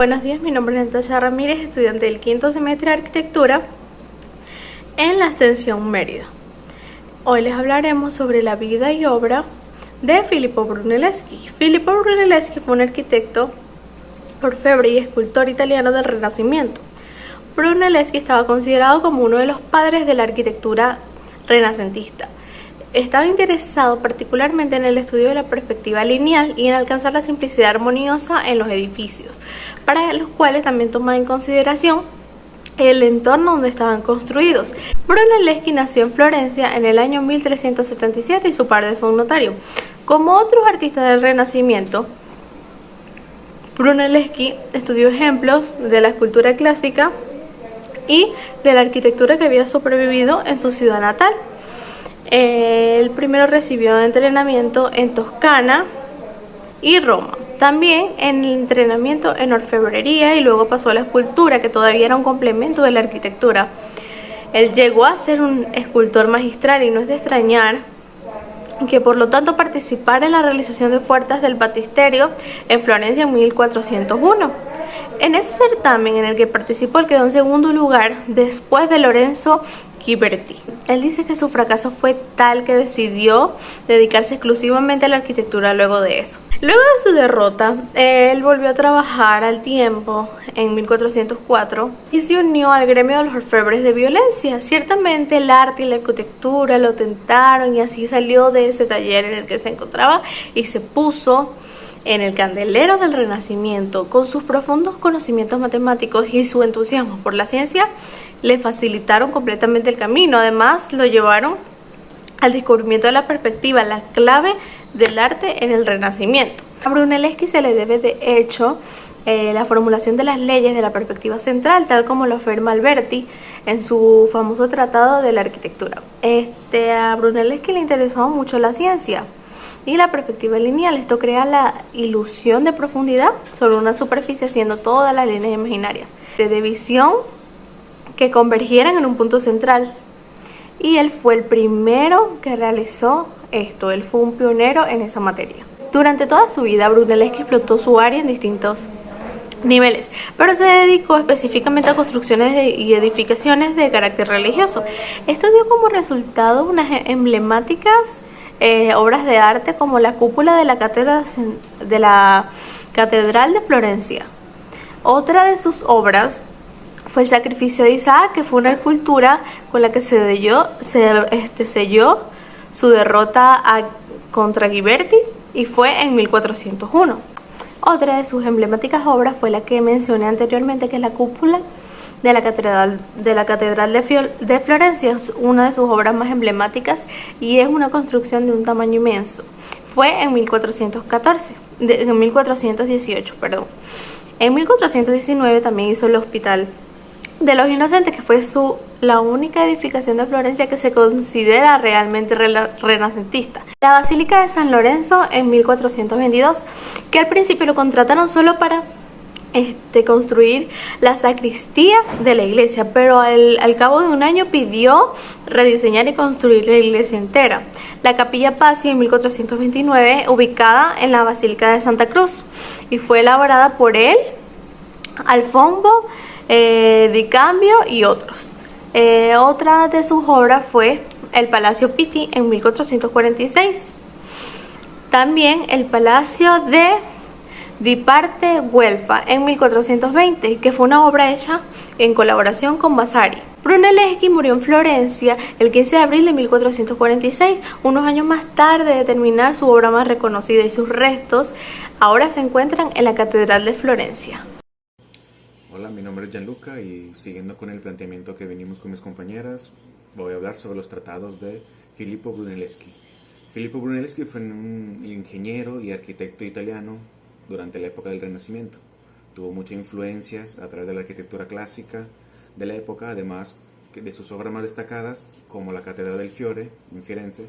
Buenos días, mi nombre es Natasha Ramírez, estudiante del quinto semestre de Arquitectura en la extensión Mérida. Hoy les hablaremos sobre la vida y obra de Filippo Brunelleschi. Filippo Brunelleschi fue un arquitecto, orfebre y escultor italiano del Renacimiento. Brunelleschi estaba considerado como uno de los padres de la arquitectura renacentista. Estaba interesado particularmente en el estudio de la perspectiva lineal y en alcanzar la simplicidad armoniosa en los edificios, para los cuales también tomaba en consideración el entorno donde estaban construidos. Brunelleschi nació en Florencia en el año 1377 y su padre fue un notario. Como otros artistas del Renacimiento, Brunelleschi estudió ejemplos de la escultura clásica y de la arquitectura que había sobrevivido en su ciudad natal. Él primero recibió entrenamiento en Toscana y Roma, también en el entrenamiento en orfebrería y luego pasó a la escultura, que todavía era un complemento de la arquitectura. Él llegó a ser un escultor magistral y no es de extrañar que por lo tanto participara en la realización de puertas del baptisterio en Florencia en 1401. En ese certamen en el que participó, él quedó en segundo lugar después de Lorenzo Ghiberti. Él dice que su fracaso fue tal que decidió dedicarse exclusivamente a la arquitectura luego de eso. Luego de su derrota, él volvió a trabajar al tiempo en 1404 y se unió al gremio de los orfebres de Violencia. Ciertamente el arte y la arquitectura lo tentaron y así salió de ese taller en el que se encontraba y se puso en el candelero del Renacimiento. Con sus profundos conocimientos matemáticos y su entusiasmo por la ciencia le facilitaron completamente el camino. Además, lo llevaron al descubrimiento de la perspectiva, la clave del arte en el Renacimiento. A Brunelleschi se le debe de hecho la formulación de las leyes de la perspectiva central, tal como lo afirma Alberti en su famoso tratado de la arquitectura. A Brunelleschi le interesó mucho la ciencia y la perspectiva lineal. Esto crea la ilusión de profundidad sobre una superficie, haciendo todas las líneas imaginarias de visión que convergieran en un punto central. Y él fue el primero que realizó esto. Él fue un pionero en esa materia. Durante toda su vida, Brunelleschi explotó su área en distintos niveles, pero se dedicó específicamente a construcciones y edificaciones de carácter religioso. Esto dio como resultado unas emblemáticas obras de arte como la cúpula de la Catedral de Florencia. Otra de sus obras fue el Sacrificio de Isaac, que fue una escultura con la que se selló su derrota contra Ghiberti y fue en 1401. Otra de sus emblemáticas obras fue la que mencioné anteriormente, que es la cúpula de la Catedral de Florencia. Es una de sus obras más emblemáticas y es una construcción de un tamaño inmenso. Fue en 1418, perdón. En 1419 también hizo el Hospital de los Inocentes, que fue la única edificación de Florencia que se considera realmente renacentista. La Basílica de San Lorenzo en 1422, que al principio lo contrataron solo para construir la sacristía de la iglesia, pero al cabo de un año pidió rediseñar y construir la iglesia entera. La Capilla Pazzi en 1429, ubicada en la Basílica de Santa Cruz, y fue elaborada por él, Alfonso Di Cambio y otros. Otra de sus obras fue el Palacio Pitti en 1446. También el Palacio Di Parte Guelfa en 1420, que fue una obra hecha en colaboración con Vasari. Brunelleschi murió en Florencia el 15 de abril de 1446, unos años más tarde de terminar su obra más reconocida, y sus restos ahora se encuentran en la Catedral de Florencia. Hola, mi nombre es Gianluca y siguiendo con el planteamiento que venimos con mis compañeras, voy a hablar sobre los tratados de Filippo Brunelleschi. Filippo Brunelleschi fue un ingeniero y arquitecto italiano durante la época del Renacimiento. Tuvo muchas influencias a través de la arquitectura clásica de la época, además de sus obras más destacadas, como la Catedral del Fiore en Firenze.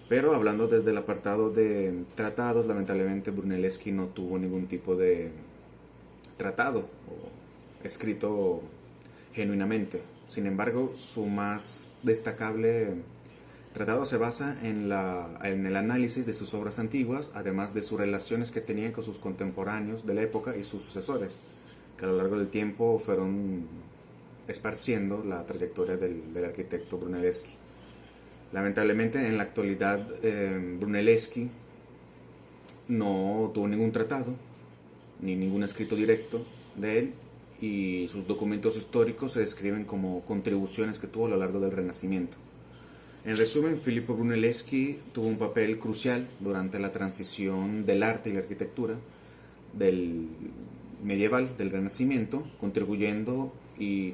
Pero hablando desde el apartado de tratados, lamentablemente Brunelleschi no tuvo ningún tipo de tratado o escrito genuinamente. Sin embargo, su más destacable tratado se basa en el análisis de sus obras antiguas, además de sus relaciones que tenían con sus contemporáneos de la época y sus sucesores, que a lo largo del tiempo fueron esparciendo la trayectoria del arquitecto Brunelleschi. Lamentablemente, en la actualidad, Brunelleschi no tuvo ningún tratado, ni ningún escrito directo de él, y sus documentos históricos se describen como contribuciones que tuvo a lo largo del Renacimiento. En resumen, Filippo Brunelleschi tuvo un papel crucial durante la transición del arte y la arquitectura del medieval, del Renacimiento, contribuyendo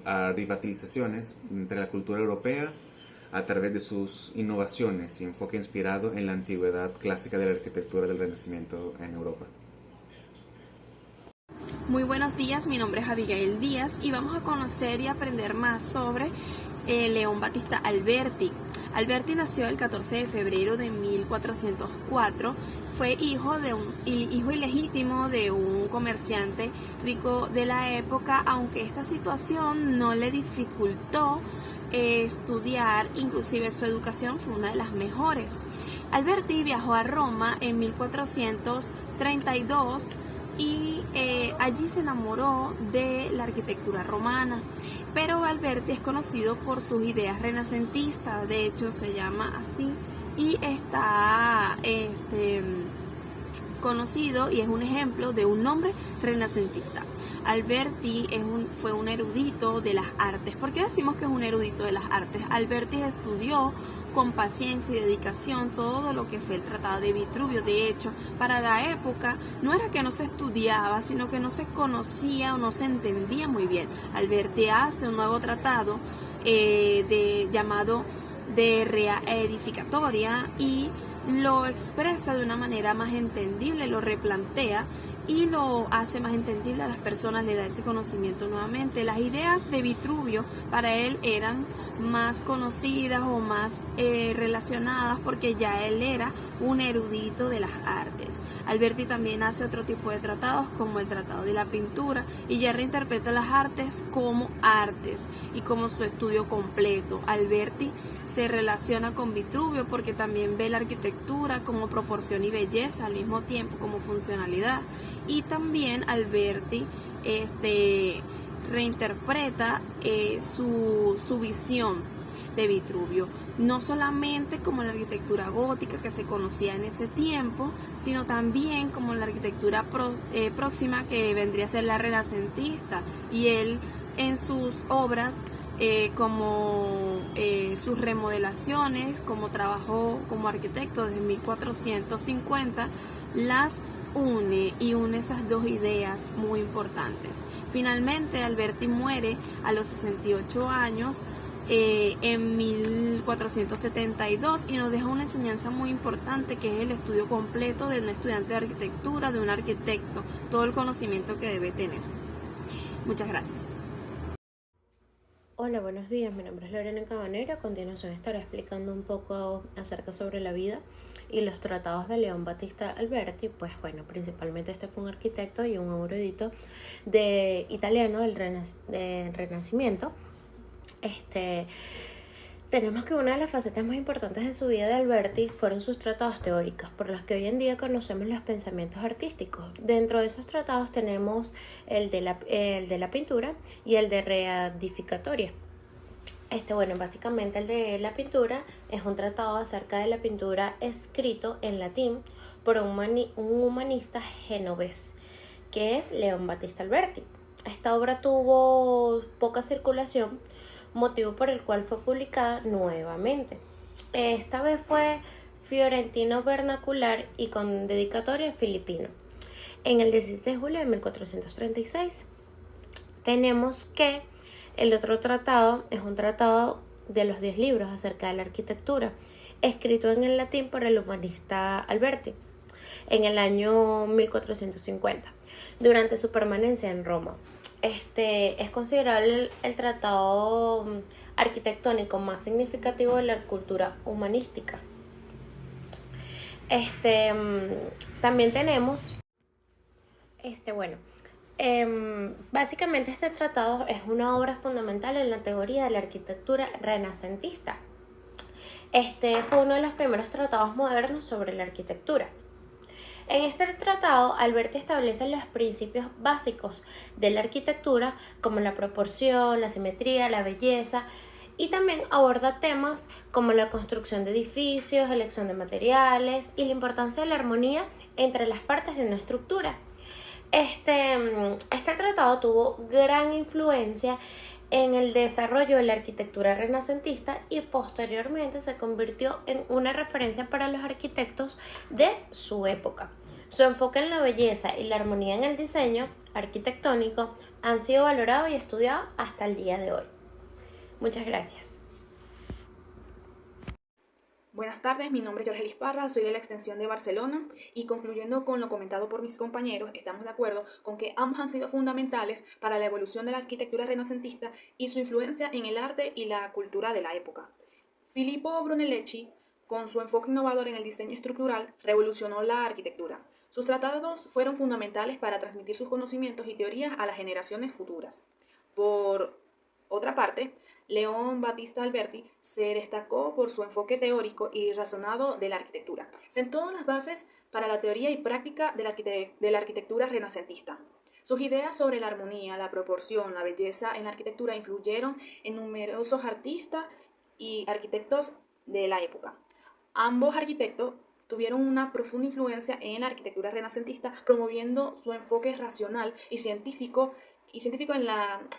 a rivalizaciones entre la cultura europea a través de sus innovaciones y enfoque inspirado en la antigüedad clásica de la arquitectura del Renacimiento en Europa. Muy buenos días, mi nombre es Abigail Díaz y vamos a conocer y aprender más sobre León Battista Alberti. Alberti nació el 14 de febrero de 1404, fue hijo ilegítimo de un comerciante rico de la época, aunque esta situación no le dificultó estudiar, inclusive su educación fue una de las mejores. Alberti viajó a Roma en 1432 y allí se enamoró de la arquitectura romana, pero Alberti es conocido por sus ideas renacentistas, de hecho se llama así, y está conocido y es un ejemplo de un hombre renacentista. Alberti fue un erudito de las artes. ¿Por qué decimos que es un erudito de las artes? Alberti estudió con paciencia y dedicación todo lo que fue el Tratado de Vitruvio. De hecho, para la época no era que no se estudiaba, sino que no se conocía o no se entendía muy bien. Alberti hace un nuevo tratado llamado de Reedificatoria y lo expresa de una manera más entendible, lo replantea y lo hace más entendible a las personas, le da ese conocimiento nuevamente. Las ideas de Vitruvio para él eran más conocidas o más relacionadas porque ya él era un erudito de las artes. Alberti también hace otro tipo de tratados como el Tratado de la Pintura y ya reinterpreta las artes como artes y como su estudio completo. Alberti se relaciona con Vitruvio porque también ve la arquitectura como proporción y belleza al mismo tiempo como funcionalidad, y también Alberti reinterpreta su visión de Vitruvio, no solamente como la arquitectura gótica que se conocía en ese tiempo, sino también como la arquitectura próxima que vendría a ser la renacentista, y él en sus obras como sus remodelaciones, como trabajó como arquitecto desde 1450, las une esas dos ideas muy importantes. Finalmente, Alberti muere a los 68 años en 1472 y nos deja una enseñanza muy importante, que es el estudio completo de un estudiante de arquitectura, de un arquitecto, todo el conocimiento que debe tener. Muchas gracias. Hola, buenos días, mi nombre es Lorena Cabanera. A continuación estaré explicando un poco acerca sobre la vida y los tratados de León Battista Alberti. Pues bueno, principalmente este fue un arquitecto y un erudito italiano del Renacimiento. Tenemos que una de las facetas más importantes de su vida de Alberti fueron sus tratados teóricos, por los que hoy en día conocemos los pensamientos artísticos. Dentro de esos tratados tenemos el de la pintura y el de reedificatoria. Básicamente el de la pintura es un tratado acerca de la pintura escrito en latín por un humanista genovés, que es León Battista Alberti. Esta obra tuvo poca circulación, motivo por el cual fue publicada nuevamente. Esta vez fue fiorentino vernacular y con dedicatoria filipino. En el 17 de julio de 1436 tenemos que el otro tratado es un tratado de los 10 libros acerca de la arquitectura, escrito en el latín por el humanista Alberti en el año 1450, durante su permanencia en Roma. Es considerado el tratado arquitectónico más significativo de la cultura humanística. También tenemos básicamente este tratado es una obra fundamental en la teoría de la arquitectura renacentista. Este fue uno de los primeros tratados modernos sobre la arquitectura. En este tratado, Alberti establece los principios básicos de la arquitectura, como la proporción, la simetría, la belleza, y también aborda temas como la construcción de edificios, elección de materiales y la importancia de la armonía entre las partes de una estructura. Este tratado tuvo gran influencia en el desarrollo de la arquitectura renacentista y posteriormente se convirtió en una referencia para los arquitectos de su época. Su enfoque en la belleza y la armonía en el diseño arquitectónico han sido valorados y estudiados hasta el día de hoy. Muchas gracias. Buenas tardes, mi nombre es Jorge Parra, soy de la extensión de Barcelona y concluyendo con lo comentado por mis compañeros, estamos de acuerdo con que ambos han sido fundamentales para la evolución de la arquitectura renacentista y su influencia en el arte y la cultura de la época. Filippo Brunelleschi, con su enfoque innovador en el diseño estructural, revolucionó la arquitectura. Sus tratados fueron fundamentales para transmitir sus conocimientos y teorías a las generaciones futuras. Por otra parte, León Battista Alberti se destacó por su enfoque teórico y razonado de la arquitectura. Sentó las bases para la teoría y práctica de la arquitectura renacentista. Sus ideas sobre la armonía, la proporción, la belleza en la arquitectura influyeron en numerosos artistas y arquitectos de la época. Ambos arquitectos tuvieron una profunda influencia en la arquitectura renacentista, promoviendo su enfoque racional y científico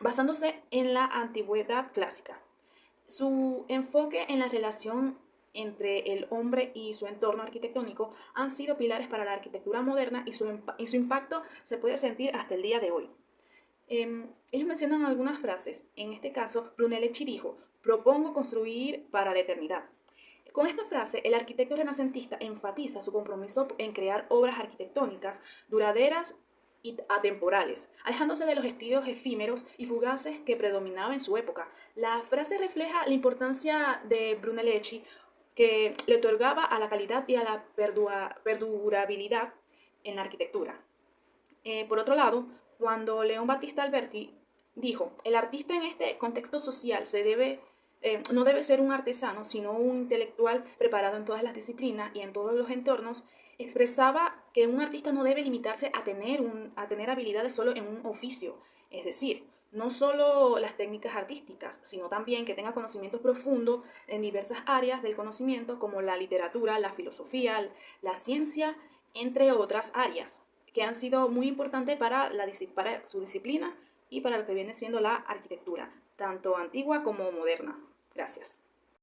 basándose en la antigüedad clásica. Su enfoque en la relación entre el hombre y su entorno arquitectónico han sido pilares para la arquitectura moderna y su impacto se puede sentir hasta el día de hoy. Ellos mencionan algunas frases. En este caso, Brunelleschi dijo: "Propongo construir para la eternidad". Con esta frase, el arquitecto renacentista enfatiza su compromiso en crear obras arquitectónicas duraderas y atemporales, alejándose de los estilos efímeros y fugaces que predominaban en su época. La frase refleja la importancia de Brunelleschi, que le otorgaba a la calidad y a la perdurabilidad en la arquitectura. Por otro lado, cuando León Battista Alberti dijo: "El artista en este contexto social no debe ser un artesano, sino un intelectual preparado en todas las disciplinas y en todos los entornos", expresaba que un artista no debe limitarse a tener habilidades solo en un oficio, es decir, no solo las técnicas artísticas, sino también que tenga conocimientos profundos en diversas áreas del conocimiento como la literatura, la filosofía, la ciencia, entre otras áreas, que han sido muy importantes para su disciplina y para lo que viene siendo la arquitectura, tanto antigua como moderna. Gracias.